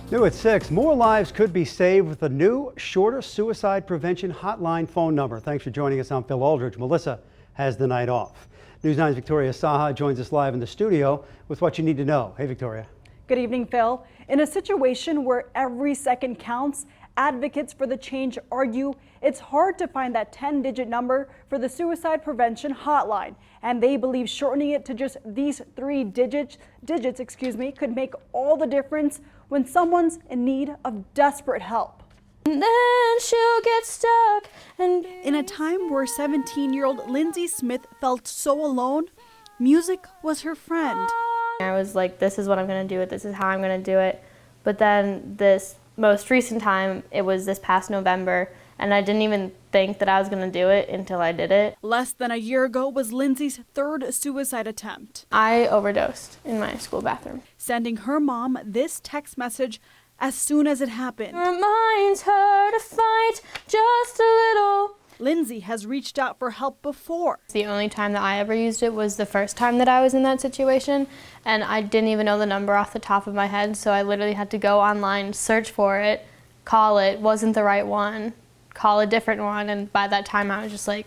New at 6, more lives could be saved with a new, shorter suicide prevention hotline phone number. Thanks for joining us. I'm Phil Aldridge. Melissa has the night off. News 9's Victoria Saha joins us live in the studio with what you need to know. Hey, Victoria. Good evening, Phil. In a situation where every second counts, advocates for the change argue it's hard to find that 10-digit number for the suicide prevention hotline, and they believe shortening it to just these three digits, could make all the difference when someone's in need of desperate help. And then she'll get stuck. And in a time where 17-year-old Lindsay Smith felt so alone, music was her friend. I was like, this is what I'm going to do it. This is how I'm going to do it. But then this most recent time, it was this past November, and I didn't even think that I was going to do it until I did it. Less than a year ago was Lindsay's third suicide attempt. I overdosed in my school bathroom. Sending her mom this text message as soon as it happened. Reminds her to fight just a little. Lindsay has reached out for help before. The only time that I ever used it was the first time that I was in that situation, and I didn't even know the number off the top of my head, so I literally had to go online, search for it, call it, wasn't the right one, call a different one, and by that time I was just like,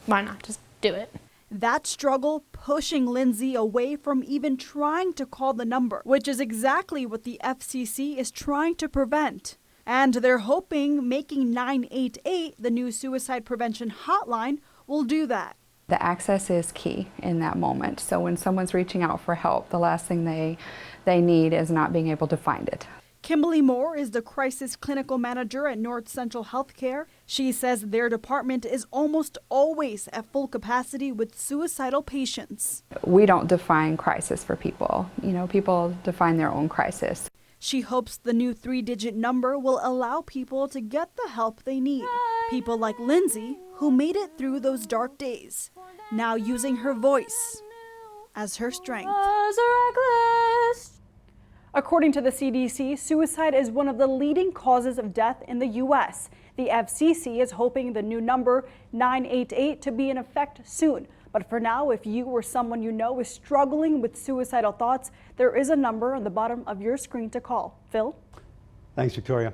why not just do it? That struggle pushing Lindsay away from even trying to call the number, which is exactly what the FCC is trying to prevent. And they're hoping making 988, the new suicide prevention hotline, will do that. The access is key in that moment. So when someone's reaching out for help, the last thing they need is not being able to find it. Kimberly Moore is the crisis clinical manager at North Central Healthcare. She says their department is almost always at full capacity with suicidal patients. We don't define crisis for people. People define their own crisis. She hopes the new three-digit number will allow people to get the help they need. People like Lindsay, who made it through those dark days, now using her voice as her strength. According to the CDC, suicide is one of the leading causes of death in the U.S. The FCC is hoping the new number 988 to be in effect soon. But for now, if you or someone you know is struggling with suicidal thoughts, there is a number on the bottom of your screen to call. Phil? Thanks, Victoria.